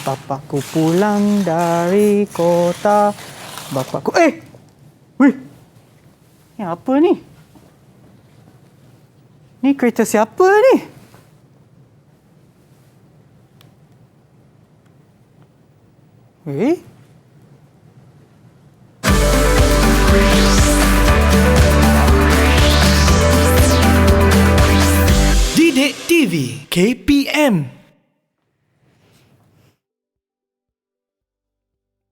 Bapakku pulang dari kota. Bapakku... Wih! Ni apa ni? Ni kereta siapa ni? Weh? Didik TV KPM.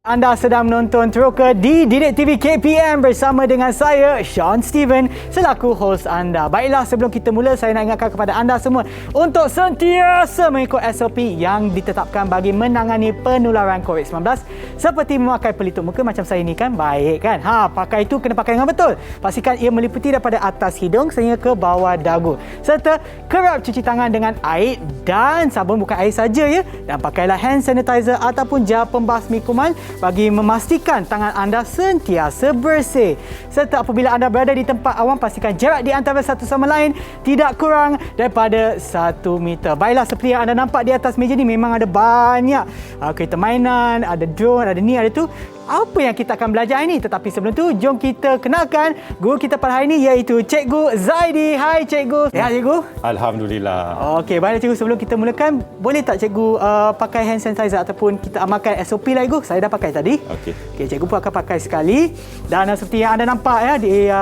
Anda sedang menonton teroka di Didik TV KPM bersama dengan saya, Sean Steven, selaku host anda. Baiklah, sebelum kita mula, saya nak ingatkan kepada anda semua untuk sentiasa mengikut SOP yang ditetapkan bagi menangani penularan COVID-19 seperti memakai pelitup muka macam saya ni kan, baik kan? Pakai itu kena pakai dengan betul. Pastikan ia meliputi daripada atas hidung sehingga ke bawah dagu. Serta kerap cuci tangan dengan air dan sabun, bukan air saja ya. Dan pakailah hand sanitizer ataupun gel pembasmi kuman bagi memastikan tangan anda sentiasa bersih. Serta apabila anda berada di tempat awam, pastikan jarak di antara satu sama lain tidak kurang daripada 1 meter. Baiklah, seperti yang anda nampak di atas meja ni memang ada banyak kereta mainan, ada drone, ada ni, ada tu. Apa yang kita akan belajar hari ini? Tetapi sebelum tu, jom kita kenalkan guru kita pada hari ini, iaitu Cikgu Zaidi. Hai Cikgu. Sihat Cikgu? Alhamdulillah. Okey, baiklah Cikgu, sebelum kita mulakan, boleh tak Cikgu pakai hand sanitizer ataupun kita amalkan SOP lah Cikgu? Saya dah pakai tadi. Okey. Okey, Cikgu pun akan pakai sekali. Dan seperti yang anda nampak ya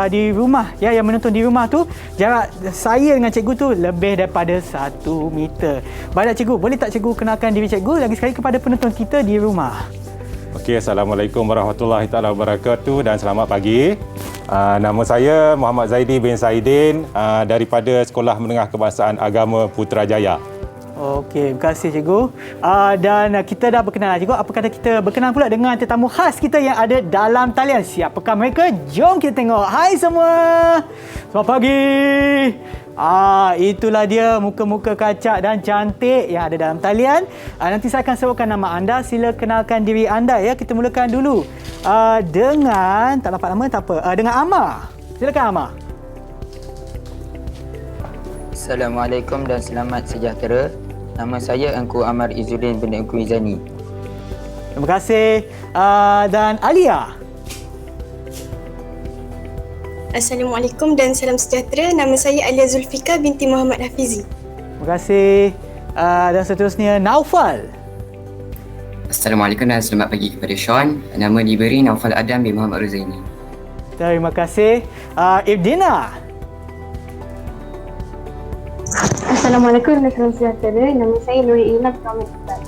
di rumah ya, yang menonton di rumah tu, jarak saya dengan Cikgu tu lebih daripada 1 meter. Baiklah Cikgu, boleh tak Cikgu kenalkan diri Cikgu lagi sekali kepada penonton kita di rumah? Okey, Assalamualaikum warahmatullahi taala wabarakatuh dan selamat pagi. Nama saya Muhammad Zaidi bin Saidin daripada Sekolah Menengah Kebangsaan Agama Putrajaya. Okey, terima kasih Cikgu. Dan kita dah berkenalan Cikgu. Apa kata kita berkenalan pula dengan tetamu khas kita yang ada dalam talian. Siapakah mereka? Jom kita tengok. Hai semua. Selamat pagi. Itulah dia muka-muka kacak dan cantik yang ada dalam talian. Nanti saya akan sebutkan nama anda. Sila kenalkan diri anda ya. Kita mulakan dulu dengan, tak dapat nama tak apa, dengan Amar. Silakan Amar. Assalamualaikum dan selamat sejahtera. Nama saya Engku Amar Izzuddin bin Engku Izani. Terima kasih. Dan Alia. Assalamualaikum dan salam sejahtera. Nama saya Alia Zulfika binti Muhammad Hafizi. Terima kasih. Dan seterusnya Naufal. Assalamualaikum dan selamat pagi kepada Sean. Nama diberi Naufal Adam bin Muhammad Ruzaini. Terima kasih. Ibdina. Assalamualaikum dan salam sejahtera. Nama saya Nuri Ilham bin Muhammad Ikhlas.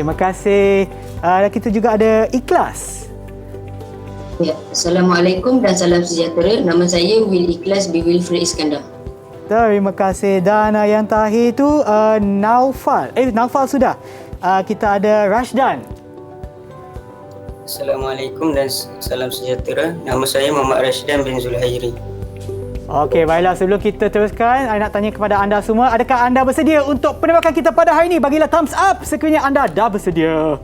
Terima kasih. Dan kita juga ada Ikhlas. Ya, Assalamualaikum dan salam sejahtera. Nama saya Will Ikhlas bin Wilfred Iskandar. Terima kasih. Dan yang terakhir itu Naufal. Naufal sudah. Kita ada Rashdan. Assalamualaikum dan salam sejahtera. Nama saya Muhammad Rashdan bin Zulhairi. Okey, baiklah. Sebelum kita teruskan, saya nak tanya kepada anda semua, adakah anda bersedia untuk penembakan kita pada hari ini? Bagilah thumbs up sekiranya anda dah bersedia.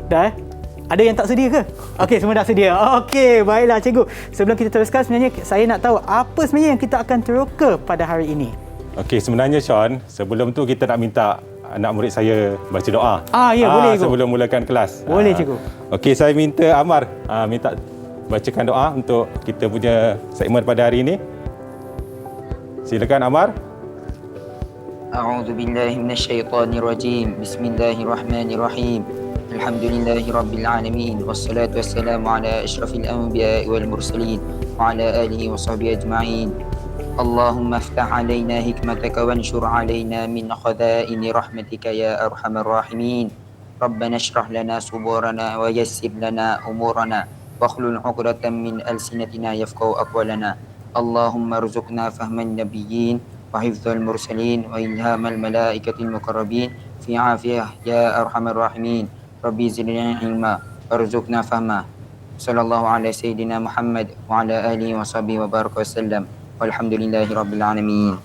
Dah? Ada yang tak sedia ke? Okey, semua dah sedia. Okey, baiklah Cikgu. Sebelum kita teruskan, sebenarnya saya nak tahu apa sebenarnya yang kita akan teroka pada hari ini. Okey, sebenarnya Sean, sebelum tu kita nak minta anak murid saya baca doa. Ya, boleh Cikgu. Sebelum mulakan kelas. Boleh Cikgu. Okey, saya minta Amar minta bacakan doa untuk kita punya segmen pada hari ini. Silakan Amar. A'udzu billahi minasyaitonir rajim. Bismillahirrahmanirrahim. Alhamdulillahi rabbil alamin wassalatu wassalamu ala asyrafil anbiya'i wal mursalin wa ala alihi wa sahbihi ajma'in. Allahumma iftah alaina hikmataka wanshur alaina min khaza'ini rahmatika ya arhamar rahimin. Rabbana shrah lana suburana wa yassir lana umurana wakhlul 'uqdatam min alsinatina yafqahu aqwalana. Allahumma rzuqna fahman nabiyyin wa hifdzal mursalin wa ilhamal malaikatil muqarrabin fi 'afiyah ya arhamar rahimin. Rabbi zidna ilma warzuqna fahma. Sallallahu ala sayyidina Muhammad wa ala alihi wa sahbihi wa baraka wasallam. Walhamdulillahi rabbil alamin.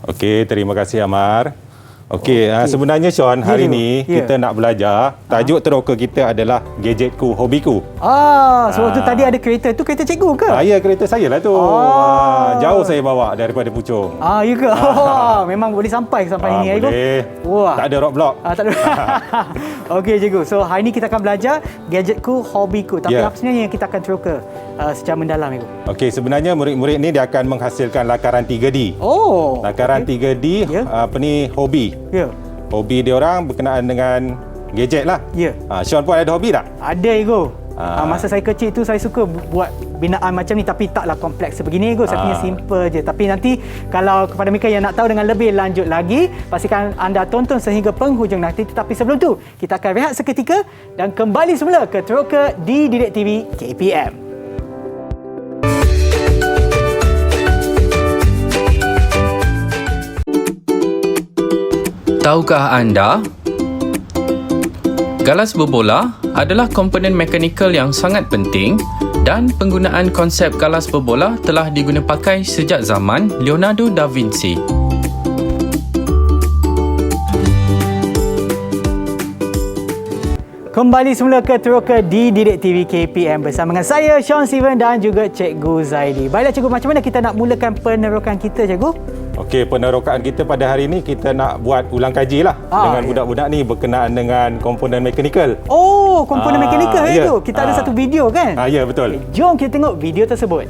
Okey, terima kasih Amar. Okey, sebenarnya Sean, hari ni kita nak belajar. Tajuk teroka kita adalah gadgetku, hobiku. Sebab tu tadi ada kereta. Tu kereta cikgu ke? Ya, kereta saya lah tu. Jauh saya bawa daripada Puchong. Ya ke? Memang boleh sampai ini, cikgu? Boleh. Wah. Tak ada roadblock. Tak ada. Okey, cikgu. So, hari ni kita akan belajar gadgetku, hobiku. Tapi apa sebenarnya yang kita akan teroka secara mendalam, cikgu? Okey, sebenarnya murid-murid ni dia akan menghasilkan lakaran 3D. Lakaran 3D, hobi. Ya. Hobi dia orang berkenaan dengan gadget lah. Ya. Sean pun ada hobi tak? Ada, cikgu. Masa saya kecil tu saya suka buat binaan macam ni, tapi taklah kompleks sebegini, cikgu. Saya punya simple je. Tapi nanti kalau kepada mereka yang nak tahu dengan lebih lanjut lagi, pastikan anda tonton sehingga penghujung nanti. Tetapi sebelum tu, kita akan rehat seketika dan kembali semula ke Teroka di Didik TV KPM. Tahukah anda? Galas berbola adalah komponen mekanikal yang sangat penting dan penggunaan konsep galas berbola telah diguna pakai sejak zaman Leonardo da Vinci. Kembali semula ke Teroka di Didik TV KPM bersama dengan saya, Sean Steven dan juga Cikgu Zaidi. Baiklah cikgu, macam mana kita nak mulakan penerokan kita, cikgu? Okey, penerokaan kita pada hari ini kita nak buat ulang kaji lah dengan budak-budak ni berkenaan dengan komponen mekanikal. Komponen mekanikal itu. Kita ada satu video kan? Ya, betul. Jom kita tengok video tersebut.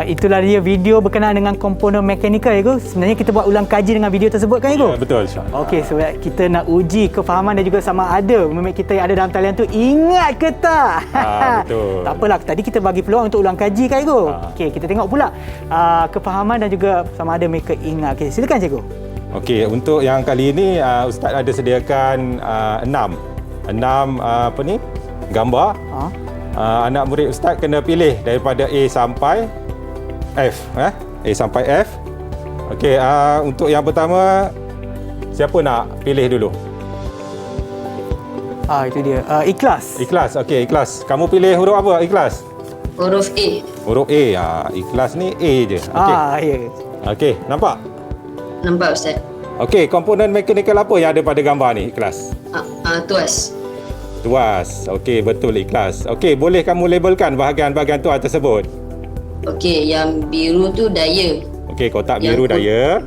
Itulah dia video berkenaan dengan komponen mekanikal, cikgu. Sebenarnya kita buat ulang kaji dengan video tersebut kan, cikgu? Ya, betul, Sean. Okey, sebab kita nak uji kefahaman dan juga sama ada murid kita yang ada dalam talian tu ingat ke tak? Betul. Tak apalah, tadi kita bagi peluang untuk ulang kaji kan, cikgu? Okey, kita tengok pula kefahaman dan juga sama ada mereka ingat. Okey, silakan, cikgu. Okey, untuk yang kali ini Ustaz ada sediakan 6 gambar. Anak murid Ustaz kena pilih daripada A sampai F. A sampai F. Okey, untuk yang pertama, siapa nak pilih dulu? Itu dia. Ikhlas. Ikhlas. Okey, Ikhlas. Kamu pilih huruf apa, Ikhlas? Huruf A. Huruf A. Ikhlas ni A je. Okey. Ya. Okey, nampak? Nampak, Ustaz. Okey, komponen mekanikal apa yang ada pada gambar ni, Ikhlas? Tuas. Tuas. Okey, betul, Ikhlas. Okey, boleh kamu labelkan bahagian-bahagian tuas tersebut? Okey, yang biru tu daya. Okey, kotak biru daya.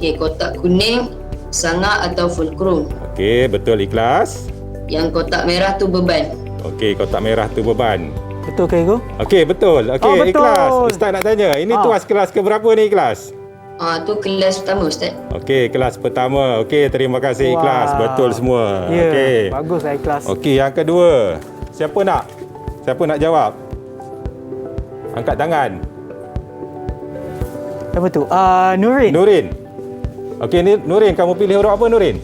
Okey, kotak kuning sanga atau fulcrum. Okey, betul, Ikhlas. Yang kotak merah tu beban. Okey, kotak merah tu beban. Betul ke, cikgu? Okey, betul. Okey, betul. Ikhlas. Ustaz nak tanya, ini tuas kelas ke berapa ni, Ikhlas? Tu kelas pertama, Ustaz. Okey, kelas pertama. Okey, terima kasih, Ikhlas. Betul semua. Ya, okey. baguslah, Ikhlas. Okey, yang kedua. Siapa nak jawab? Angkat tangan. Siapa tu? Nurin. Okey, ni Nurin, kamu pilih huruf apa Nurin?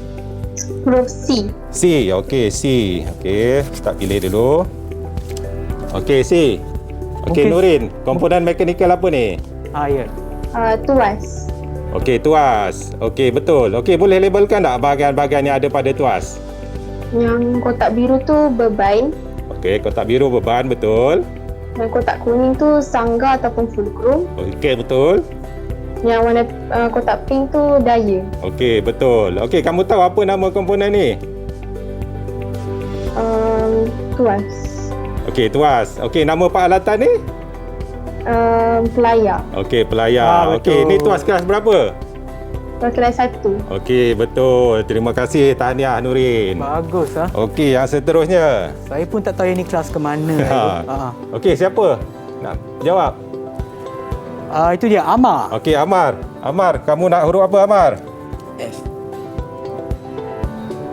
Huruf C. C. Okey, C. Okey, start pilih dulu. Okey, C. Okey, Mungkin- Nurin, komponen mekanikal apa ni? Ya. Tuas. Okey, tuas. Okey, betul. Okey, boleh labelkan tak bahagian-bahagian yang ada pada tuas? Yang kotak biru tu beban. Okey, kotak biru beban, betul. Yang kotak kuning tu sangga ataupun fulcrum. Okey, betul. Yang warna kotak pink tu daya. Okey, betul. Okey, kamu tahu apa nama komponen ni? Tuas. Okey, tuas. Okey, nama peralatan ni? Pelayar. Okey, pelayar. betul. Okey, ni tuas kelas berapa? Kelas 1. Okey, betul. Terima kasih, tahniah Nurin. Bagus ah. Okey, yang seterusnya. Saya pun tak tahu yang ni kelas ke mana. Okey, siapa nak jawab? Itu dia Amar. Okey, Amar. Amar, kamu nak huruf apa Amar? F.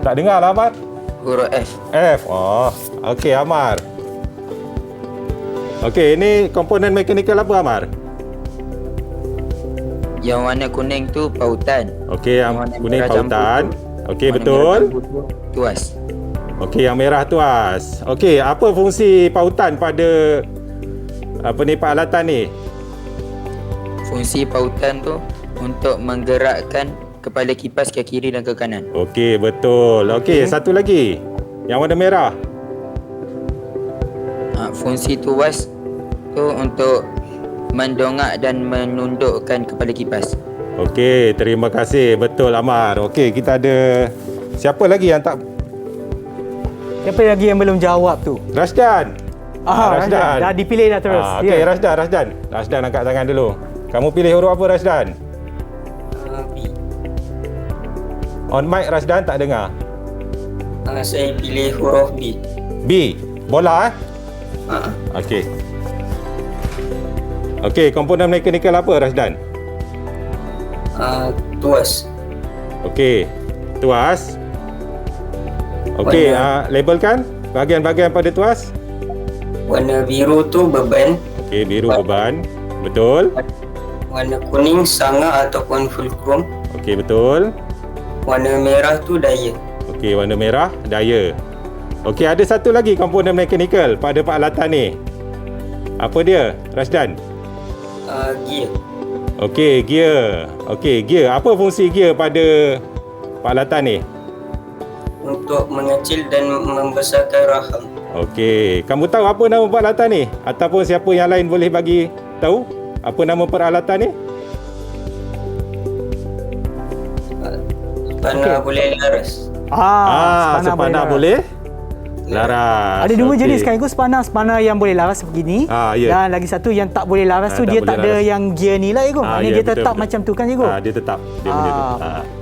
Tak dengar lah Amar? Huruf F. F. Oh, okey Amar. Okey, ini komponen mekanikal apa Amar? Yang warna kuning tu pautan. Okey, yang Warna kuning merah pautan. campur. Okey, Warna betul. merah campur tu tuas. Okey, yang merah tuas. Okey, apa fungsi pautan pada peralatan ni? Fungsi pautan tu untuk menggerakkan kepala kipas ke kiri dan ke kanan. Okey, betul. Okey, satu lagi. Yang warna merah. Fungsi tuas tu untuk mendongak dan menundukkan kepala kipas. Okey, terima kasih. Betul Amar. Okey, kita ada siapa lagi yang tak? Siapa lagi yang belum jawab tu? Rasdan. Rasdan. Dah dipilih dah terus. Okey, Rasdan. Rasdan angkat tangan dulu. Kamu pilih huruf apa Rasdan? B. On mic Rasdan tak dengar. Saya pilih huruf B. B. Bola Okey. Okey, komponen mekanikal apa Rasdan? Tuas. Okey. Tuas. Okey, labelkan bahagian-bahagian pada tuas. Warna biru tu beban. Okey, biru beban. Betul. Warna kuning sanga ataupun fulcrum. Okey, betul. Warna merah tu daya. Okey, warna merah daya. Okey, ada satu lagi komponen mekanikal pada peralatan ni. Apa dia, Rasdan? Gear. Okey, gear. Okey, gear. Apa fungsi gear pada peralatan ni? Untuk mengecil dan membesarkan rahang. Okey, kamu tahu apa nama peralatan ni? Ataupun siapa yang lain boleh bagi tahu apa nama peralatan ni? Panah boleh laras. Sepanah boleh laras. Ada dua Okey. jenis kan, itu spana yang boleh laras begini, ya. dan lagi satu yang tak boleh laras tu tak dia boleh tak ada laras. yang gear ni lah cikgu. Maknanya ya, dia betul, tetap betul. macam tu kan cikgu. Dia tetap dia punya tu.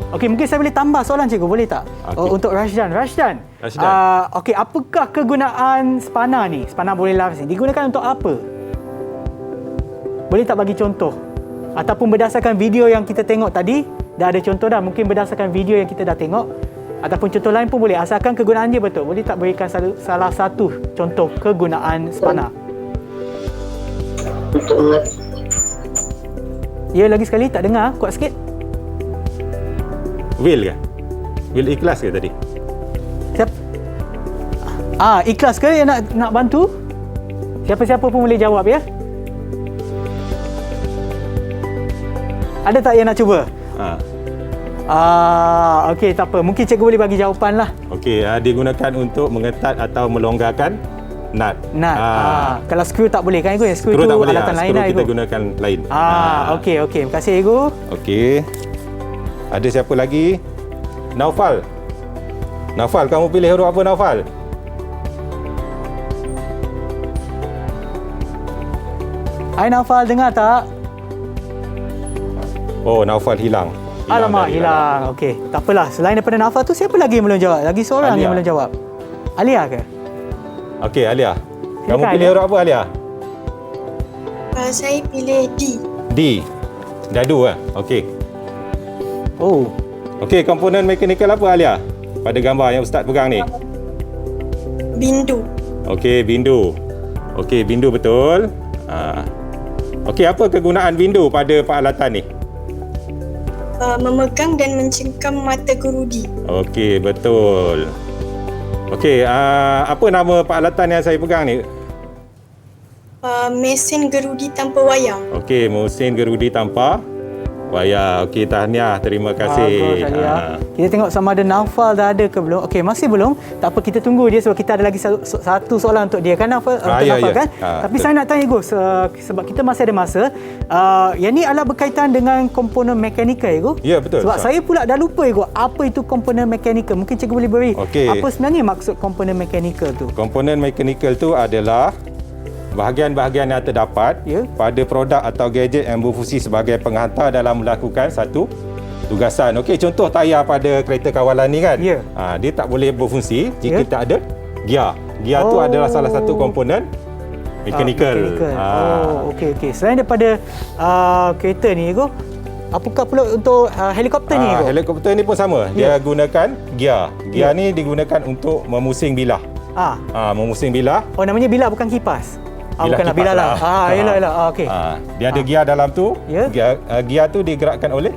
Okey, mungkin saya boleh tambah soalan cikgu, boleh tak? Okey. Untuk Rasdan. Rasdan. Okey, apakah kegunaan spana ni? Spana boleh laras ni digunakan untuk apa? Boleh tak bagi contoh? Ataupun berdasarkan video yang kita tengok tadi, dah ada contoh dah. Mungkin berdasarkan video yang kita dah tengok, ataupun contoh lain pun boleh, asalkan kegunaan dia betul. Boleh tak berikan salah satu contoh kegunaan spana? Untuk Ya, lagi sekali tak dengar, kuat sikit. Will ke? Will ikhlas ke tadi? Siap. Ikhlas ke yang nak bantu? Siapa-siapa pun boleh jawab ya. Ada tak yang nak cuba? Okey, tak apa. Mungkin cikgu boleh bagi jawapan lah. Okey, digunakan untuk mengetat atau melonggarkan nut. Kalau skru tak boleh kan cikgu? Skru tu tak boleh. alatan lain Skru lah kita cikgu. gunakan lain. Okey. Terima kasih cikgu. Okey. Ada siapa lagi? Naufal. Naufal, kamu pilih huruf apa Naufal? Hai Naufal, dengar tak? Oh, Naufal hilang. Alamak, hilang. Okey, tak apalah. Selain daripada Naufal tu, siapa lagi yang belum jawab? Lagi seorang Alia. yang belum jawab. Alia ke? Okey, Alia. Kamu Silakan, pilih Alia. huruf apa Alia? Saya pilih D. D. Dadu Okey. Oh. Okey, komponen mekanikal apa Alia? Pada gambar yang Ustaz pegang ni. Bindu. Okey, bindu. Okey, bindu betul. Okey, apa kegunaan bindu pada peralatan ni? memegang dan mencengkam mata gerudi. Okey, betul. Okey, apa nama peralatan yang saya pegang ni? Mesin gerudi tanpa wayar. Okey, mesin gerudi tanpa wayar. Okey, tahniah. Terima kasih. Bagus, Alia. Kita tengok sama ada Naufal dah ada ke belum. Okey, masih belum. Tak apa, kita tunggu dia sebab kita ada lagi satu soalan untuk dia kan, Naufal, untuk Naufal kan. Tapi betul. Saya nak tanya Gus, sebab kita masih ada masa. Yang ni adalah berkaitan dengan komponen mekanikal, Gus. Ya, betul. Sebab saya pula dah lupa, Gus, apa itu komponen mekanikal. Mungkin cikgu boleh beri apa sebenarnya maksud komponen mekanikal tu? Komponen mekanikal tu adalah bahagian-bahagian yang terdapat pada produk atau gadget yang berfungsi sebagai penghantar dalam melakukan satu tugasan. Okey, contoh tayar pada kereta kawalan ni kan. Dia tak boleh berfungsi jika tak ada gear. Gear tu adalah salah satu komponen mekanikal. Okey. Selain daripada kereta ni, apakah pula untuk helikopter ni? Helikopter ni pun sama. Dia gunakan gear. Gear ni digunakan untuk memusing bilah. Memusing bilah. Oh, namanya bilah, bukan kipas. Bukanlah bilah lah. Yelah. Okey. Dia ada gear dalam tu. Gear tu digerakkan oleh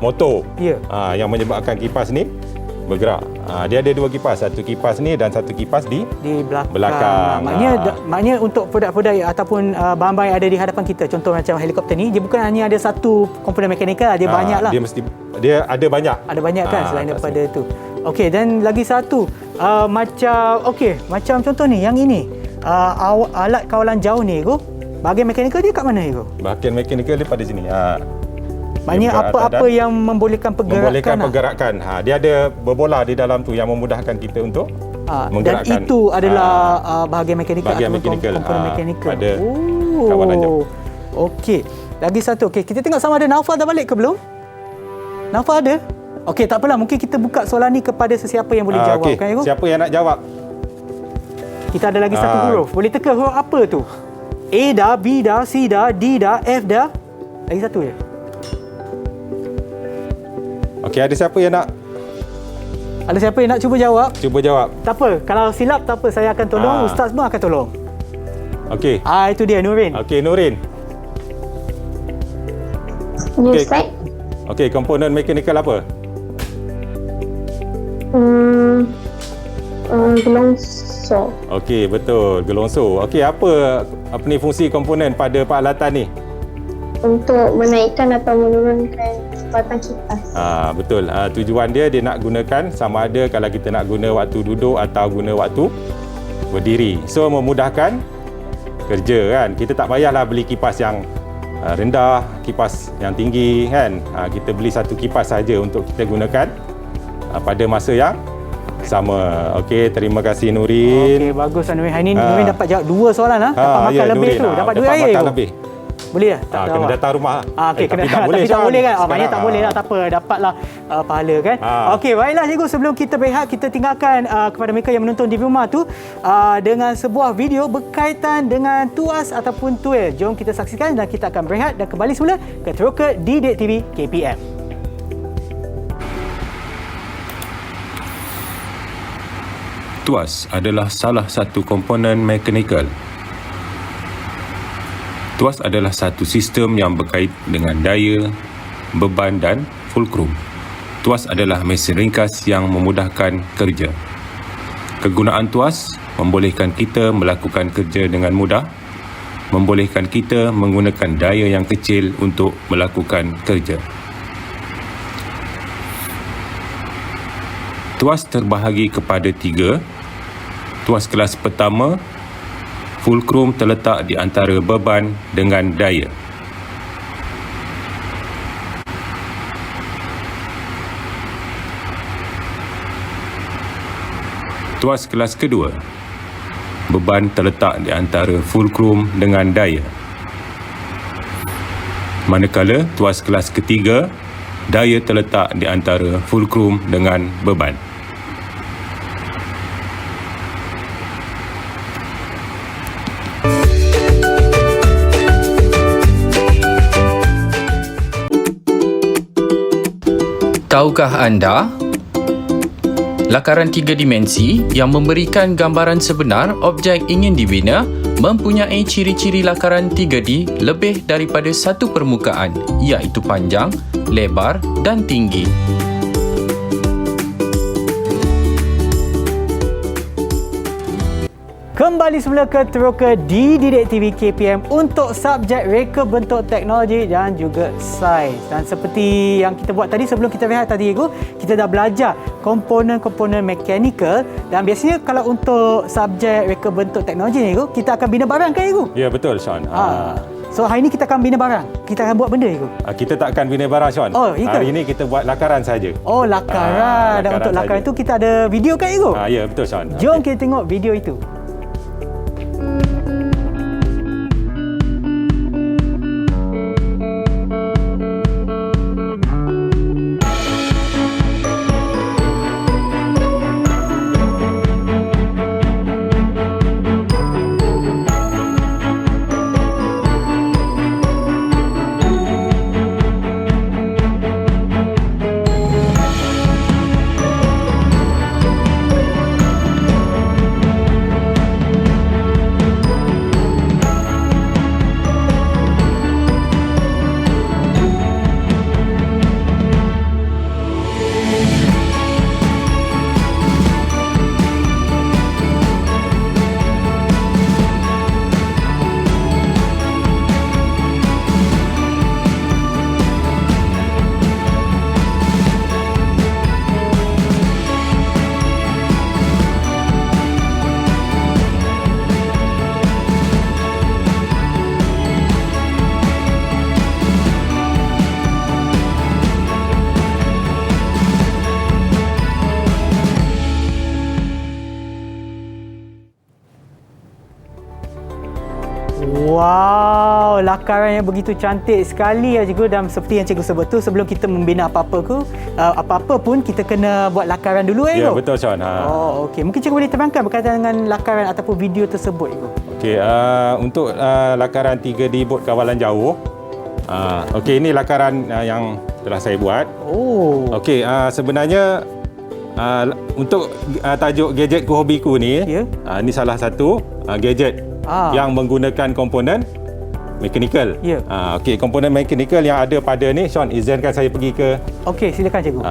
motor. Yang menyebabkan kipas ni bergerak. Dia ada dua kipas, satu kipas ni dan satu kipas di belakang. Maknanya untuk produk-produk ataupun bahan-bahan yang ada di hadapan kita, contoh macam helikopter ni, dia bukan hanya ada satu komponen mekanikal, dia banyak lah. Dia ada banyak. Ada banyak kan selain daripada tu. Okey, dan lagi satu macam contoh ni, yang ini alat kawalan jauh ni, bahagian mekanikal dia kat mana, Bahagian mekanikal dia pada sini. Maknanya apa yang membolehkan pergerakan. Dia ada berbola di dalam tu yang memudahkan kita untuk menggerakkan. Dan itu adalah bahagian mekanikal atau komponen mekanikal pada kawalan jauh. Okey. Lagi satu. Okey, kita tengok sama ada Naufal dah balik ke belum? Naufal ada? Okey, tak apalah. Mungkin kita buka soalan ni kepada sesiapa yang boleh jawab. Okay. Kan, siapa yang nak jawab? Kita ada lagi satu huruf. Boleh teka huruf apa tu? A dah, B dah, C dah, D dah, F dah. Lagi satu je. Okey, ada siapa yang nak? Ada siapa yang nak cuba jawab? Cuba jawab. Tak apa. Kalau silap tak apa. Saya akan tolong. Ustaz pun akan tolong. Okey. Itu dia, Nurin. Okey, Nurin. Okey, komponen mekanikal apa? Gelongso. Okey, betul. Gelongso. Okey, apa ni fungsi komponen pada peralatan ni? Untuk menaikkan atau menurunkan kecepatan kipas. Betul. Tujuan dia nak gunakan sama ada kalau kita nak guna waktu duduk atau guna waktu berdiri. So, memudahkan kerja kan. Kita tak payahlah beli kipas yang rendah, kipas yang tinggi kan. Kita beli satu kipas saja untuk kita gunakan pada masa yang sama. Okey, terima kasih Nurin. Okey, bagus Nurin. Hari ni Nurin dapat jawab dua soalan dapat makan lebih Nurin, tu. Dapat duit air tu. Lebih. Boleh tak? Kena datang rumah. Okey, tapi tak boleh kan? Maknanya tak boleh lah. Tak apa, dapatlah pahala kan. Okey, baiklah cikgu, sebelum kita berehat, kita tinggalkan kepada mereka yang menonton di rumah tu dengan sebuah video berkaitan dengan tuas ataupun tuel. Jom kita saksikan dan kita akan berehat dan kembali semula ke Teroka Didik TV KPM. Tuas adalah salah satu komponen mekanikal. Tuas adalah satu sistem yang berkait dengan daya, beban dan fulcrum. Tuas adalah mesin ringkas yang memudahkan kerja. Kegunaan tuas membolehkan kita melakukan kerja dengan mudah, membolehkan kita menggunakan daya yang kecil untuk melakukan kerja. Tuas terbahagi kepada 3. Tuas kelas pertama, fulcrum terletak di antara beban dengan daya. Tuas kelas kedua, beban terletak di antara fulcrum dengan daya. Manakala tuas kelas ketiga, daya terletak di antara fulcrum dengan beban. Tahukah anda, lakaran 3 dimensi yang memberikan gambaran sebenar objek ingin dibina mempunyai ciri-ciri lakaran 3D lebih daripada satu permukaan, iaitu panjang, lebar dan tinggi. Kembali semula ke Teroka di Didik TV KPM untuk subjek reka bentuk teknologi dan juga saiz. Dan seperti yang kita buat tadi sebelum kita rehat tadi, kita dah belajar komponen-komponen mekanikal, dan biasanya kalau untuk subjek reka bentuk teknologi ni, kita akan bina barang kan, Igu? Ya, betul, Sean. So hari ni kita akan bina barang. Kita akan buat benda, Igu? Kita tak akan bina barang, Sean. Oh, iya ke? Hari ini kita buat lakaran saja. Oh, lakaran. Dan untuk lakaran itu kita ada video kan, Igu? Ya, betul, Sean. Jom kita tengok video itu. Wow, lakaran yang begitu cantik sekali ya cikgu, dan seperti yang cikgu sebut tu, sebelum kita membina apa-apa pun kita kena buat lakaran dulu ya. Ya, betul, Sean. Oh, okey. Mungkin cikgu boleh terangkan berkaitan dengan lakaran ataupun video tersebut, cikgu. Okey, untuk lakaran 3D bot kawalan jauh. Okey, ini lakaran yang telah saya buat. Oh. Okey, sebenarnya untuk tajuk gadgetku hobiku ni, ini salah satu gadget yang menggunakan komponen mekanikal. Okey, komponen mekanikal yang ada pada ni, Sean, izinkan saya pergi ke. Okey, silakan cikgu.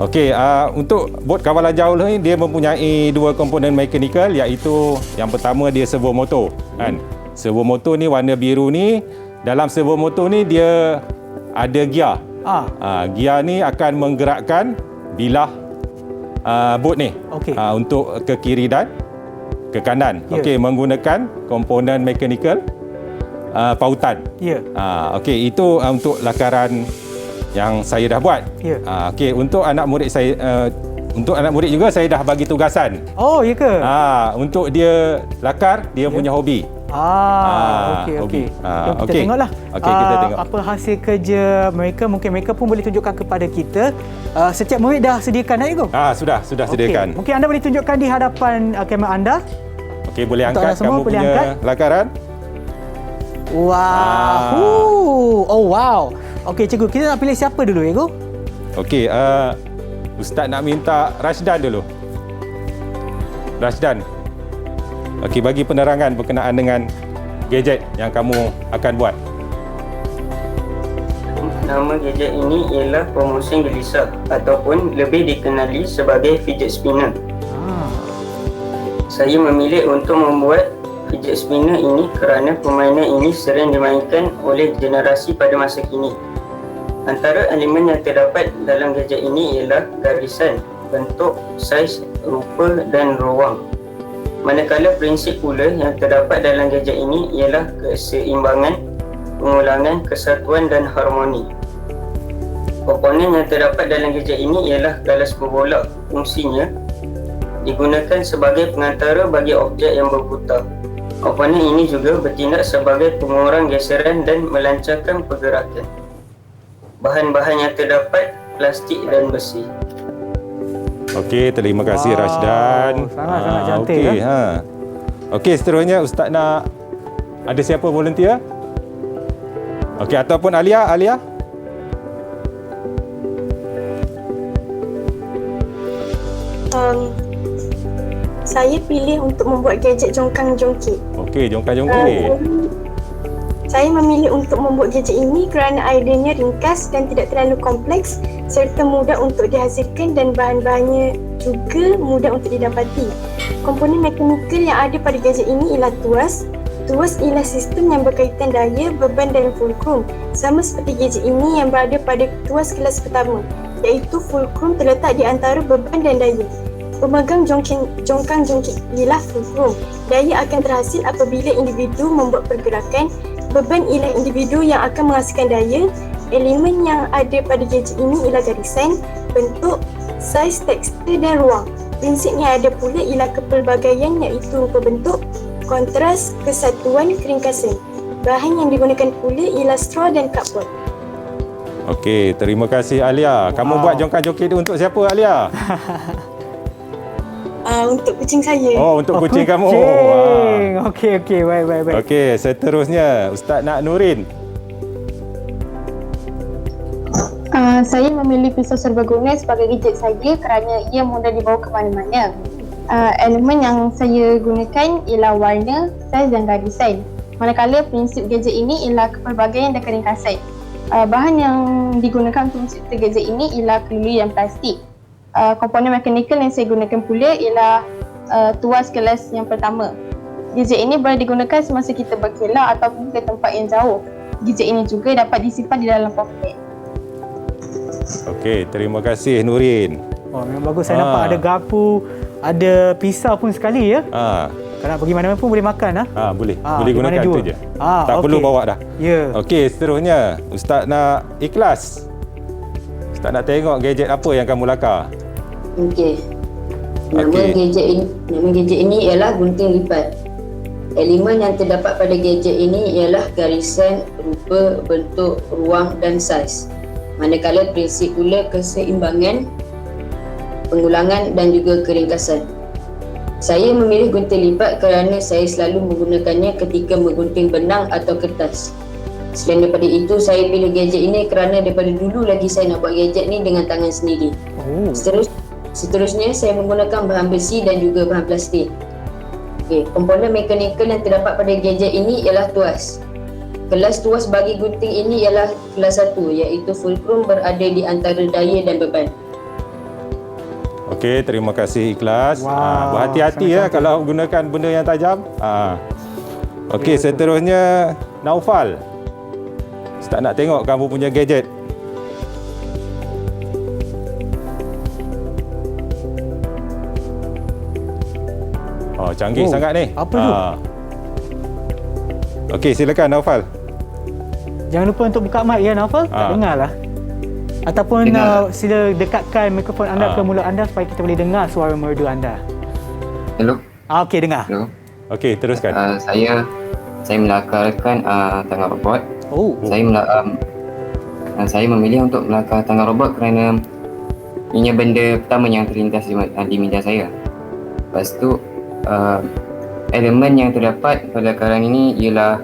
Okey, untuk bot kawalan jauh ni dia mempunyai dua komponen mekanikal, iaitu yang pertama dia servo motor, kan. Servo motor ni warna biru ni, dalam servo motor ni dia ada gear. Gear ni akan menggerakkan bilah bot ni untuk ke kiri dan ke kanan. Okey, menggunakan komponen mekanikal pautan. Okey, itu untuk lakaran yang saya dah buat. Okey, untuk anak murid saya, untuk anak murid juga saya dah bagi tugasan. Oh, ya ke? Untuk dia lakar, dia punya hobi. Okey. Kita tengoklah. Okey, kita tengok. Apa hasil kerja mereka, mungkin mereka pun boleh tunjukkan kepada kita. Setiap murid dah sediakan, tak, Igu? Sudah sediakan. Mungkin anda boleh tunjukkan di hadapan kamera anda. Okey, boleh untuk angkat kamu punya lakaran. Wow. Oh, wow. Okey, cikgu, kita nak pilih siapa dulu, Igu? Okey, Ustaz nak minta Rashdan dulu. Rashdan. Okey, bagi penerangan berkenaan dengan gadget yang kamu akan buat. Nama gadget ini ialah Promotion Gelisa ataupun lebih dikenali sebagai fidget spinner. Saya memilih untuk membuat fidget spinner ini kerana permainan ini sering dimainkan oleh generasi pada masa kini. Antara elemen yang terdapat dalam gadget ini ialah garisan, bentuk, saiz, rupa dan ruang. Manakala prinsip pula yang terdapat dalam gadget ini ialah keseimbangan, pengulangan, kesatuan dan harmoni. Komponen yang terdapat dalam gadget ini ialah galas berbola. Fungsinya digunakan sebagai pengantara bagi objek yang berputar. Komponen ini juga bertindak sebagai pengurang geseran dan melancarkan pergerakan. Bahan-bahan yang terdapat plastik dan besi. Okey, terima kasih Rashdan. Sangat-sangat cantik. Okey, Okey, seterusnya Ustaz nak ada siapa volunteer? Okey, ataupun Alia. Saya pilih untuk membuat gadget jongkang-jongkit. Okey, jongkang-jongkit. Saya memilih untuk membuat gadget ini kerana idenya ringkas dan tidak terlalu kompleks serta mudah untuk dihasilkan dan bahan-bahannya juga mudah untuk didapati. Komponen mekanikal yang ada pada gadget ini ialah tuas. Tuas ialah sistem yang berkaitan daya, beban dan fulcrum. Sama seperti gadget ini yang berada pada tuas kelas pertama, iaitu fulcrum terletak di antara beban dan daya. Pemegang jongkang-jongkit ialah fulcrum. Daya akan terhasil apabila individu membuat pergerakan. Beban ialah individu yang akan menghasilkan daya. Elemen yang ada pada gadget ini ialah garisan, bentuk, saiz, tekstur dan ruang. Prinsip yang ada pula ialah kepelbagaian iaitu rupa bentuk, kontras, kesatuan, keringkasan. Bahan yang digunakan pula ialah straw dan cardboard. Okey, terima kasih Alia. Kamu buat jongkang-jongkit tu untuk siapa, Alia? Untuk kucing saya. Oh, untuk kucing kamu. Okey, baik. Okey, seterusnya Ustaz nak Nurin. Saya memilih pisau serbaguna sebagai gadget saya kerana ia mudah dibawa ke mana-mana. Elemen yang saya gunakan ialah warna, saiz dan garisan. Manakala prinsip gadget ini ialah kepelbagaian dan keringkasan. Bahan yang digunakan untuk mencipta gadget ini ialah kelulu yang plastik. Komponen mekanikal yang saya gunakan pula ialah tuas kelas yang pertama. Gadget ini boleh digunakan semasa kita berkelah ataupun ke tempat yang jauh. Gadget ini juga dapat disimpan di dalam poket. Okey, terima kasih Nurin. Oh, memang bagus. Saya nampak ada garpu, ada pisau pun sekali ya. Kalau nak pergi mana-mana pun boleh makan boleh. Boleh gunakan tu je. Tak perlu bawa dah. Ya. Okey, seterusnya Ustaz nak Ikhlas. Ustaz nak tengok gadget apa yang kamu lakar. Okey. Nama gadget ini ialah gunting lipat. Elemen yang terdapat pada gadget ini ialah garisan, rupa, bentuk, ruang dan saiz. Manakala prinsip pula keseimbangan, pengulangan dan juga keringkasan. Saya memilih gunting lipat kerana saya selalu menggunakannya ketika menggunting benang atau kertas. Selain daripada itu, saya pilih gadget ini kerana daripada dulu lagi saya nak buat gadget ni dengan tangan sendiri. Seterusnya, saya menggunakan bahan besi dan juga bahan plastik. Okey, komponen mekanikal yang terdapat pada gadget ini ialah tuas. Kelas tuas bagi gunting ini ialah kelas 1, iaitu fulcrum berada di antara daya dan beban. Okey, terima kasih Ikhlas. Berhati-hati ya kalau gunakan benda yang tajam. Okey, seterusnya Naufal. Ustaz nak tengok kamu punya gadget. Oh, canggih sangat ni. Apa tu? Okey, silakan Naufal. Jangan lupa untuk buka mic ya Naufal. Tak dengar lah. Ataupun sila dekatkan mikrofon anda ke mulut anda supaya kita boleh dengar suara merdu anda. Hello. Okey, dengar. Hello. Okey, teruskan. Saya melakarkan tangan robot. Saya memilih untuk melakar tangan robot kerana ini benda pertama yang terlintas di minda saya. Lepas tu elemen yang terdapat pada lakaran ini ialah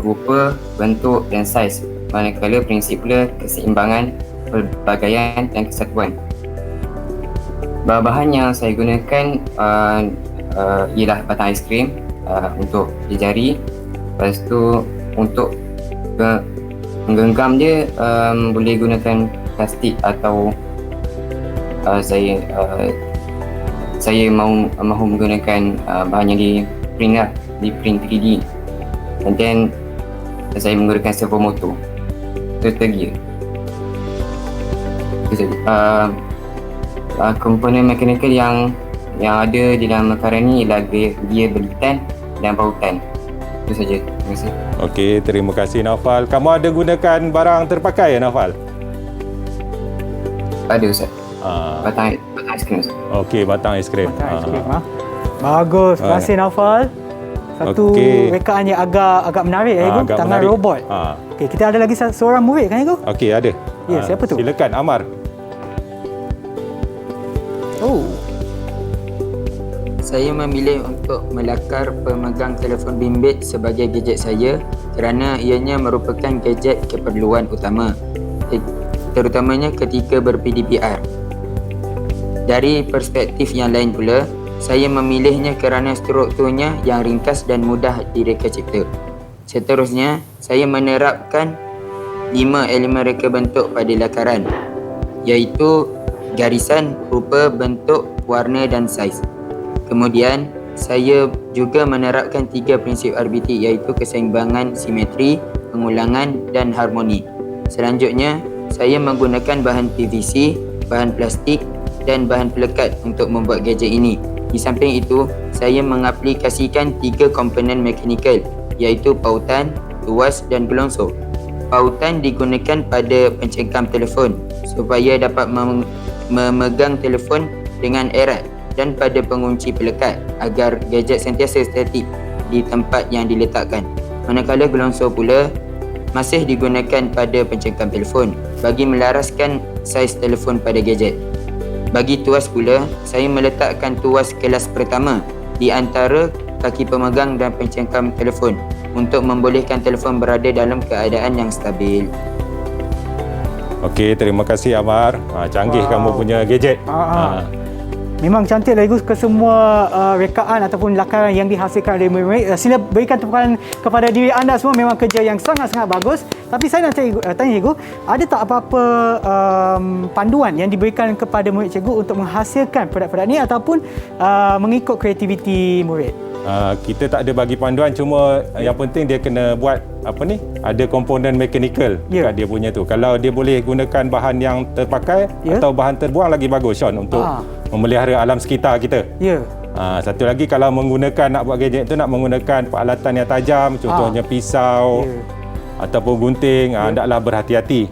rupa, bentuk dan saiz. Manakala prinsip pula keseimbangan, pelbagaian dan kesatuan. Bahan yang saya gunakan ialah batang aiskrim untuk jari. Lepas tu untuk menggenggam dia boleh gunakan plastik atau saya mahu menggunakan bahan yang di print 3D. And then saya menggunakan servo motor serta gear. Komponen mekanikal yang ada di dalam lakaran ni ialah gear belitan dan pautan. Itu saja. Terima kasih. Okey, terima kasih Naufal. Kamu ada gunakan barang terpakai ya Naufal? Ada Ustaz. Batang aiskrim Ustaz. Okey, batang aiskrim. Bagus. Terima kasih Naufal. Satu rekaannya agak menarik Ibu. Tangan menarik. Robot. Okey, kita ada lagi seorang murid kan Ibu? Okey, ada. Ya, siapa tu? Silakan Amar. Saya memilih untuk melakar pemegang telefon bimbit sebagai gadget saya kerana ianya merupakan gadget keperluan utama, terutamanya ketika ber-PDPR. Dari perspektif yang lain pula, saya memilihnya kerana strukturnya yang ringkas dan mudah direka cipta. Seterusnya, saya menerapkan 5 elemen reka bentuk pada lakaran, iaitu garisan, rupa, bentuk, warna dan saiz. Kemudian, saya juga menerapkan 3 prinsip RBT, iaitu keseimbangan, simetri, pengulangan dan harmoni. Selanjutnya, saya menggunakan bahan PVC, bahan plastik dan bahan pelekat untuk membuat gadget ini. Di samping itu, saya mengaplikasikan 3 komponen mekanikal, iaitu pautan, tuas dan gelongsor. Pautan digunakan pada pencengkam telefon supaya dapat memegang telefon dengan erat, dan pada pengunci pelekat agar gadget sentiasa statik di tempat yang diletakkan. Manakala gelongsor pula masih digunakan pada pencengkam telefon bagi melaraskan saiz telefon pada gadget. Bagi tuas pula, saya meletakkan tuas kelas pertama di antara kaki pemegang dan pencengkam telefon untuk membolehkan telefon berada dalam keadaan yang stabil. Okey, terima kasih Amar. Canggih kamu punya gadget. Memang cantik lagi ke semua rekaan ataupun lakaran yang dihasilkan oleh murid-murid. Sila berikan tepukan kepada diri anda semua. Memang kerja yang sangat-sangat bagus. Tapi saya nak tanya cikgu, ada tak apa-apa panduan yang diberikan kepada murid cikgu untuk menghasilkan produk-produk ni ataupun mengikut kreativiti murid? Kita tak ada bagi panduan, cuma yang penting dia kena buat ada komponen mekanikal kat dia punya tu. Kalau dia boleh gunakan bahan yang terpakai atau bahan terbuang lagi bagus, Sean, untuk memelihara alam sekitar kita. Satu lagi, kalau nak buat gadget tu, nak menggunakan peralatan yang tajam, contohnya pisau ataupun gunting, hendaklah berhati-hati.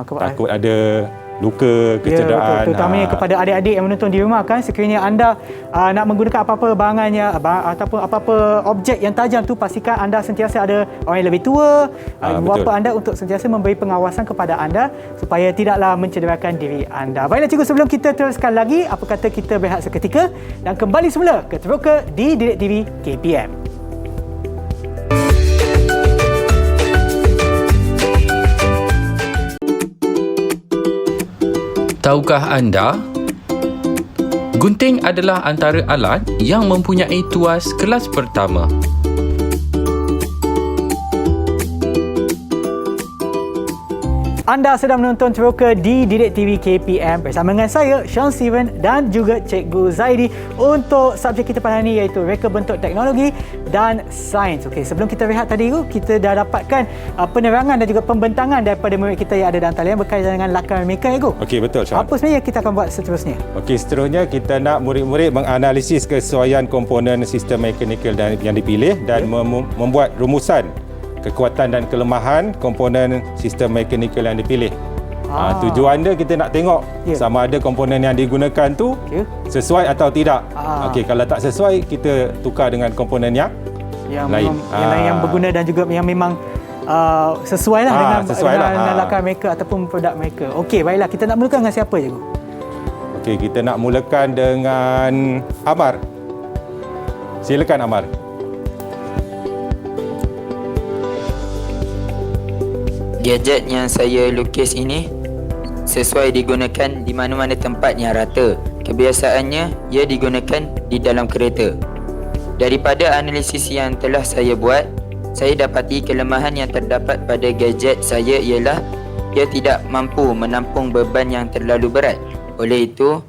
Takut ada luka, kecederaan. Terutamanya kepada adik-adik yang menonton di rumah kan, sekiranya anda nak menggunakan apa-apa bahangannya ataupun apa-apa objek yang tajam tu, pastikan anda sentiasa ada orang yang lebih tua, ibu bapa anda untuk sentiasa memberi pengawasan kepada anda supaya tidaklah mencederakan diri anda. Baiklah cikgu, sebelum kita teruskan lagi, apa kata kita berehat seketika dan kembali semula ke Teroka di Didik TV KPM. Tahukah anda, gunting adalah antara alat yang mempunyai tuas kelas pertama. Anda sedang menonton Teroka di Didik TV KPM bersama dengan saya, Sean Steven dan juga Cikgu Zaidi untuk subjek kita pada hari ini, iaitu reka bentuk teknologi dan sains. Okey, sebelum kita rehat tadi tu, kita dah dapatkan penerangan dan juga pembentangan daripada murid kita yang ada dalam talian berkaitan dengan lakaran mereka, Cikgu. Okey, betul, Sean. Apa sebenarnya kita akan buat seterusnya? Okey, seterusnya kita nak murid-murid menganalisis kesesuaian komponen sistem mekanikal yang dipilih dan membuat rumusan kekuatan dan kelemahan komponen sistem mekanikal yang dipilih. Tujuan dia, kita nak tengok sama ada komponen yang digunakan tu sesuai atau tidak. Okey, kalau tak sesuai, kita tukar dengan komponen yang lain. Yang berguna dan juga yang memang sesuai lah dengan lakaran mereka ataupun produk mereka. Okey, baiklah, kita nak mulakan dengan siapa, Cikgu? Okey, kita nak mulakan dengan Amar. Silakan, Amar. Gadget yang saya lukis ini sesuai digunakan di mana-mana tempat yang rata. Kebiasaannya, ia digunakan di dalam kereta. Daripada analisis yang telah saya buat, saya dapati kelemahan yang terdapat pada gadget saya ialah ia tidak mampu menampung beban yang terlalu berat. Oleh itu,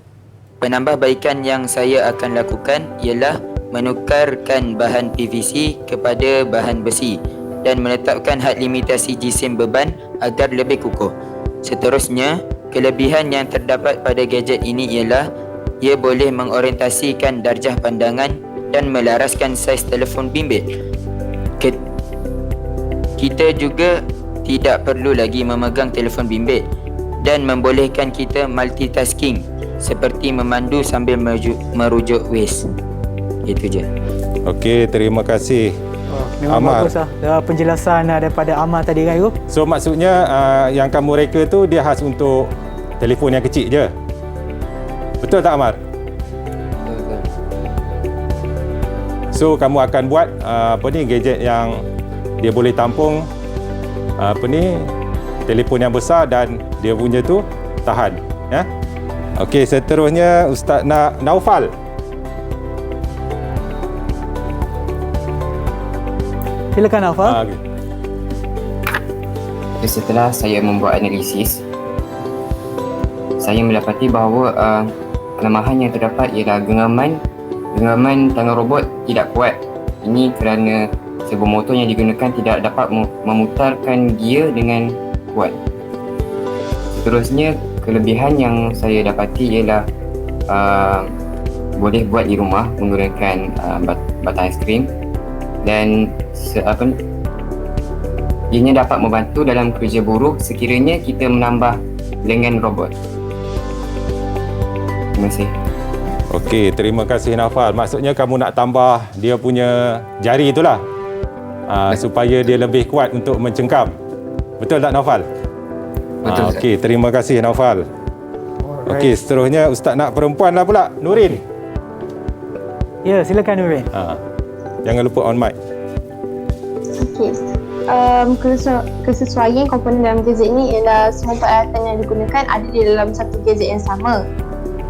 penambahbaikan yang saya akan lakukan ialah menukarkan bahan PVC kepada bahan besi dan menetapkan had limitasi jisim beban agar lebih kukuh. Seterusnya, kelebihan yang terdapat pada gadget ini ialah ia boleh mengorientasikan darjah pandangan dan melaraskan saiz telefon bimbit. Kita juga tidak perlu lagi memegang telefon bimbit dan membolehkan kita multitasking seperti memandu sambil merujuk Waze. Itu je. Okey, terima kasih. Memang Amar. bagus lah penjelasan daripada Amar tadi, kan, Cikgu? So maksudnya yang kamu reka tu dia khas untuk telefon yang kecil je. Betul tak, Amar? Betul. So kamu akan buat gadget yang dia boleh tampung telefon yang besar dan dia punya tu tahan, ya. Okey, seterusnya Ustaz nak Naufal. Silakan Naufal. Okay. Setelah saya membuat analisis, saya mendapati bahawa kelemahan yang terdapat ialah genggaman tangan robot tidak kuat. Ini kerana sebuah motor yang digunakan tidak dapat memutarkan gear dengan kuat. Seterusnya, kelebihan yang saya dapati ialah boleh buat di rumah menggunakan batang aiskrim dan ianya dapat membantu dalam kerja buruh sekiranya kita menambah lengan robot. Terima kasih. Okey, terima kasih Naufal. Maksudnya kamu nak tambah dia punya jari itulah. Supaya dia lebih kuat untuk mencengkam. Betul tak Naufal? Betul. Okey, terima kasih Naufal. Okey, seterusnya Ustaz nak perempuan lah pula, Nurin. Ya, silakan Nurin. Jangan lupa on mic. Okey. Kesesuaian komponen dalam gadget ini ialah semua peralatan yang digunakan ada di dalam satu gadget yang sama.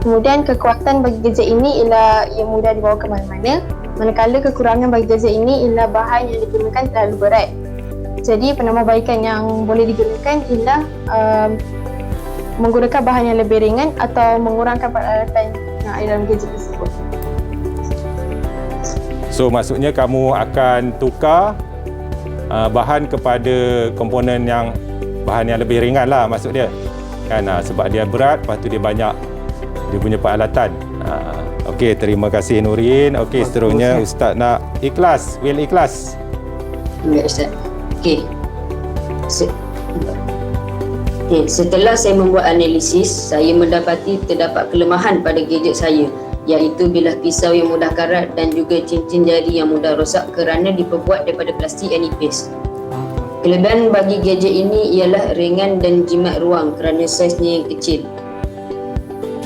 Kemudian kekuatan bagi gadget ini ialah ia mudah dibawa ke mana-mana, manakala kekurangan bagi gadget ini ialah bahan yang digunakan terlalu berat. Jadi penambahbaikan yang boleh digunakan ialah menggunakan bahan yang lebih ringan atau mengurangkan peralatan yang ada dalam gadget tersebut. So maksudnya kamu akan tukar bahan kepada komponen yang bahan yang lebih ringan lah maksud dia kan, sebab dia berat, lepas tu dia banyak dia punya peralatan. Okey, terima kasih Nurin. Okey, seterusnya Ustaz nak Ikhlas, Will Ikhlas. Ya Ustaz. Okey. Setelah saya membuat analisis, saya mendapati terdapat kelemahan pada gadget saya, iaitu bilah pisau yang mudah karat dan juga cincin jari yang mudah rosak kerana diperbuat daripada plastik yang nipis. Kelebihan bagi gadget ini ialah ringan dan jimat ruang kerana saiznya yang kecil.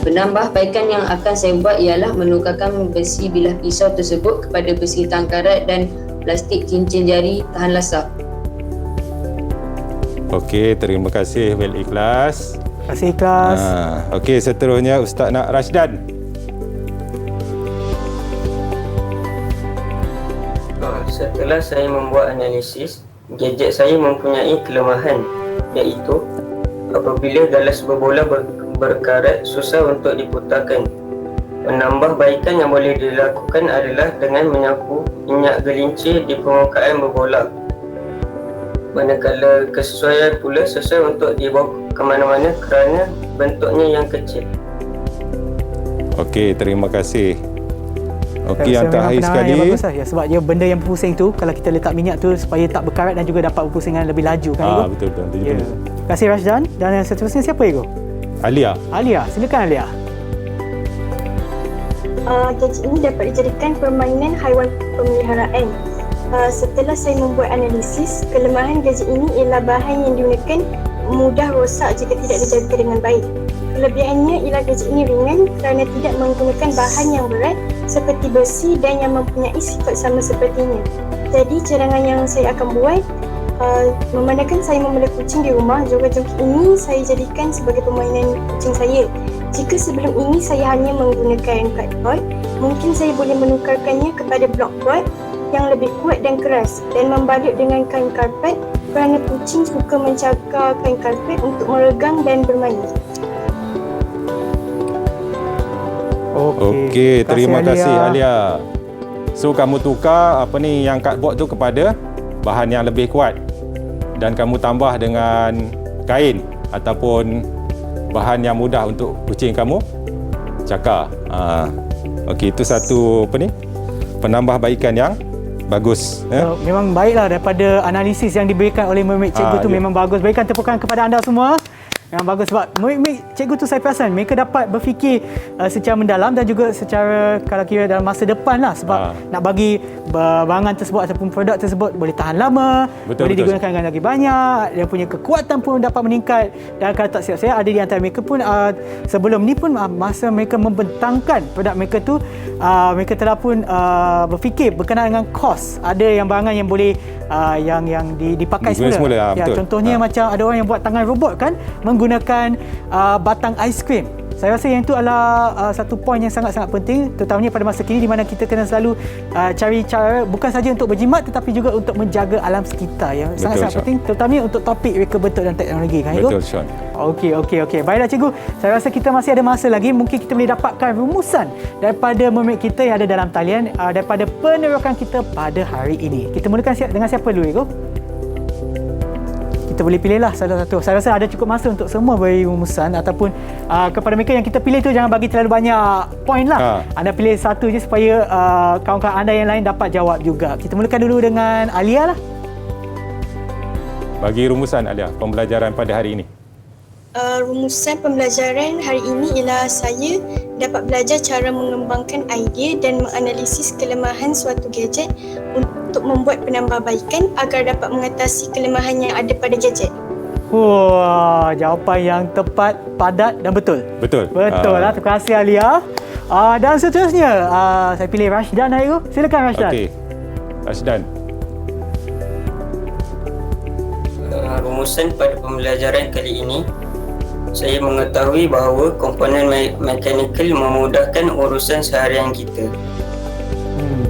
Penambahbaikan yang akan saya buat ialah menukarkan besi bilah pisau tersebut kepada besi tahan karat dan plastik cincin jari tahan lasap. Okey, terima kasih Will Ikhlas. Terima kasih Ikhlas. Okey, seterusnya Ustaz nak Rashdan. Setelah saya membuat analisis, gadget saya mempunyai kelemahan, iaitu apabila galas berbola berkarat susah untuk diputarkan. Penambahbaikan yang boleh dilakukan adalah dengan menyapu minyak gelincir di permukaan berbola. Manakala kesesuaian pula sesuai untuk dibawa ke mana-mana kerana bentuknya yang kecil. Okey, terima kasih. Okey, yang terakhir sekali. Yang bagus lah. Ya, sebab dia benda yang berpusing tu, kalau kita letak minyak tu supaya tak berkarat dan juga dapat berpusingan lebih laju kan Ego? Betul. Ya. Terima kasih Rashdan. Dan yang seterusnya siapa Ego? Alia. Alia, silakan Alia. Gadget ini dapat dijadikan permainan haiwan pemeliharaan. Setelah saya membuat analisis, kelemahan gadget ini ialah bahan yang digunakan mudah rosak jika tidak dijaga dengan baik. Kelebihannya ialah gadget ini ringan kerana tidak menggunakan bahan yang berat seperti besi dan yang mempunyai sifat sama sepertinya. Jadi cadangan yang saya akan buat, memandangkan saya memelihara kucing di rumah, joget-joget ini saya jadikan sebagai permainan kucing saya. Jika sebelum ini saya hanya menggunakan cardboard, mungkin saya boleh menukarkannya kepada blockboard yang lebih kuat dan keras dan membalut dengan kain karpet kerana kucing suka mencakar kain karpet untuk meregang dan bermain. Okey, terima kasih Alia. So kamu tukar yang cardboard tu kepada bahan yang lebih kuat dan kamu tambah dengan kain ataupun bahan yang mudah untuk kucing kamu cakar. Okey, itu satu penambahbaikan yang bagus. Memang baiklah daripada analisis yang diberikan oleh Mermaid Cikgu tu memang bagus. Berikan tepukan kepada anda semua. Yang bagus sebab Mermaid Cikgu tu saya perasan mereka dapat berfikir secara mendalam dan juga secara kalau kira dalam masa depan lah sebab nak bagi barangan tersebut ataupun produk tersebut boleh tahan lama, boleh digunakan dengan lagi banyak, dia punya kekuatan pun dapat meningkat. Dan kalau tak silap saya ada di antara mereka pun sebelum ni pun masa mereka membentangkan produk mereka tu mereka telah pun berfikir berkenaan dengan kos. Ada yang barangan yang boleh yang dipakai semula. Betul. Contohnya macam ada orang yang buat tangan robot kan menggunakan batang aiskrim. Saya rasa yang itu adalah satu poin yang sangat-sangat penting, terutamanya pada masa kini di mana kita kena selalu cari cara bukan saja untuk berjimat tetapi juga untuk menjaga alam sekitar yang sangat-sangat penting, terutamanya untuk topik reka bentuk dan teknologi kan Cikgu? Betul, Sean. Okey. Baiklah Cikgu, saya rasa kita masih ada masa lagi, mungkin kita boleh dapatkan rumusan daripada mermaid kita yang ada dalam talian daripada penerokan kita pada hari ini. Kita mulakan dengan siapa dulu Cikgu? Kita boleh pilihlah salah satu. Saya rasa ada cukup masa untuk semua beri rumusan ataupun kepada mereka yang kita pilih tu jangan bagi terlalu banyak poin lah. Anda pilih satu je supaya kawan-kawan anda yang lain dapat jawab juga. Kita mulakan dulu dengan Alia lah. Bagi rumusan Alia, pembelajaran pada hari ini. Rumusan pembelajaran hari ini ialah saya dapat belajar cara mengembangkan idea dan menganalisis kelemahan suatu gadget untuk membuat penambahbaikan agar dapat mengatasi kelemahan yang ada pada gadget. Wah, jawapan yang tepat, padat dan betul. Betul. Betul lah. Terima kasih Alia. Dan seterusnya, saya pilih Rashdan hari itu. Silakan Rashdan. Okey. Rashdan. Rumusan pada pembelajaran kali ini, saya mengetahui bahawa komponen mekanikal memudahkan urusan seharian kita.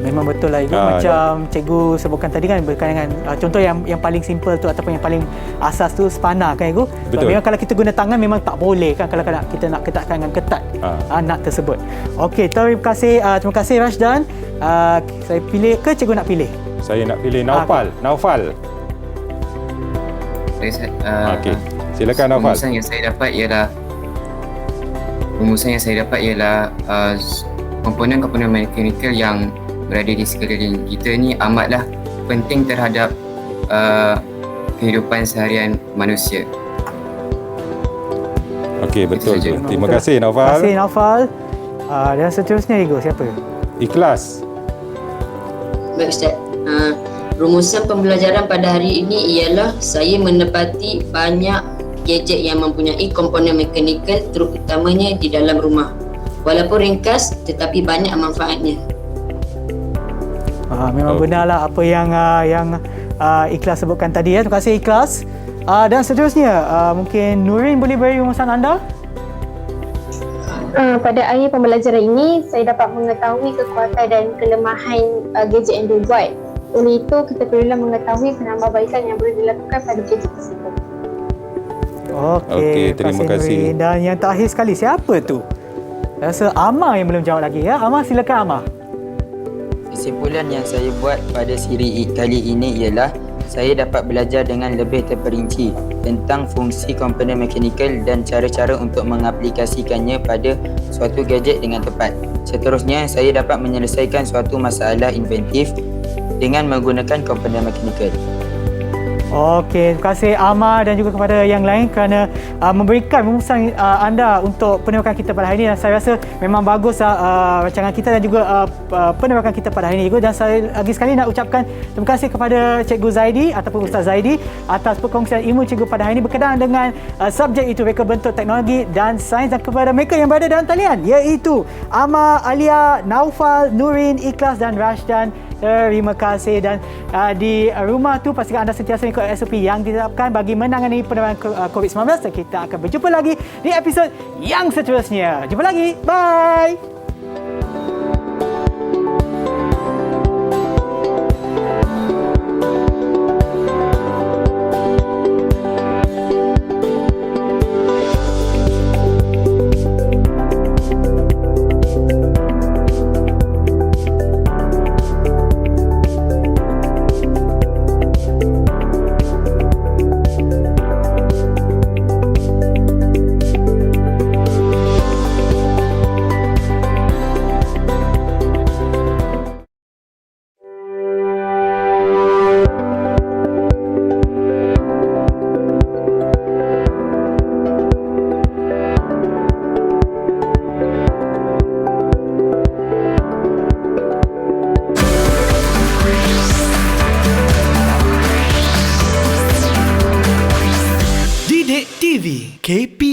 Memang betul lah itu. Macam cikgu sebutkan tadi kan berkaitan dengan contoh yang paling simple tu ataupun yang paling asas tu spana kan cikgu. Memang kalau kita guna tangan memang tak boleh kan kalau kita nak ketatkan dengan ketat nak tersebut. Okey, terima kasih Rashdan. Saya pilih ke cikgu nak pilih? Saya nak pilih Naufal. Naufal. Okey. Silakan Naufal. Rumusan yang saya dapat ialah komponen-komponen mekanikal yang berada di sekeliling kita ni amatlah penting terhadap kehidupan seharian manusia. Okey, betul tu. Terima kasih Naufal. Terima kasih Naufal. Dan seterusnya Ego, siapa? Ikhlas. Baik Ustaz. Rumusan pembelajaran pada hari ini ialah saya menepati banyak gadget yang mempunyai komponen mekanikal terutamanya di dalam rumah. Walaupun ringkas tetapi banyak manfaatnya. Memang benarlah apa yang Ikhlas sebutkan tadi ya. Terima kasih Ikhlas. Dan seterusnya mungkin Nurin boleh beri rumusan anda? Pada akhir pembelajaran ini saya dapat mengetahui kekuatan dan kelemahan gadget Android. Oleh itu kita perlulah mengetahui penambahbaikan yang boleh dilakukan pada gadget tersebut. Okey, terima kasih. Dan yang terakhir sekali, siapa tu? Rasa Amar yang belum jawab lagi ya. Amar, silakan Amar. Kesimpulan yang saya buat pada siri kali ini ialah saya dapat belajar dengan lebih terperinci tentang fungsi komponen mekanikal dan cara-cara untuk mengaplikasikannya pada suatu gadget dengan tepat. Seterusnya, saya dapat menyelesaikan suatu masalah inventif dengan menggunakan komponen mekanikal. Okey, terima kasih Amar dan juga kepada yang lain kerana memberikan rumusan anda untuk penerokan kita pada hari ini. Dan saya rasa memang bagus rancangan kita dan juga penerokan kita pada hari ini. Dan saya lagi sekali nak ucapkan terima kasih kepada Cikgu Zaidi ataupun Ustaz Zaidi atas perkongsian ilmu cikgu pada hari ini berkenaan dengan subjek itu reka bentuk teknologi dan sains, dan kepada mereka yang berada dalam talian iaitu Amar, Alia, Naufal, Nurin, Ikhlas dan Rashdan. Terima kasih. Dan di rumah tu pastikan anda sentiasa ikut SOP yang ditetapkan bagi menangani penularan COVID-19. Dan kita akan berjumpa lagi di episod yang seterusnya. Jumpa lagi. Bye. Didik TV KPM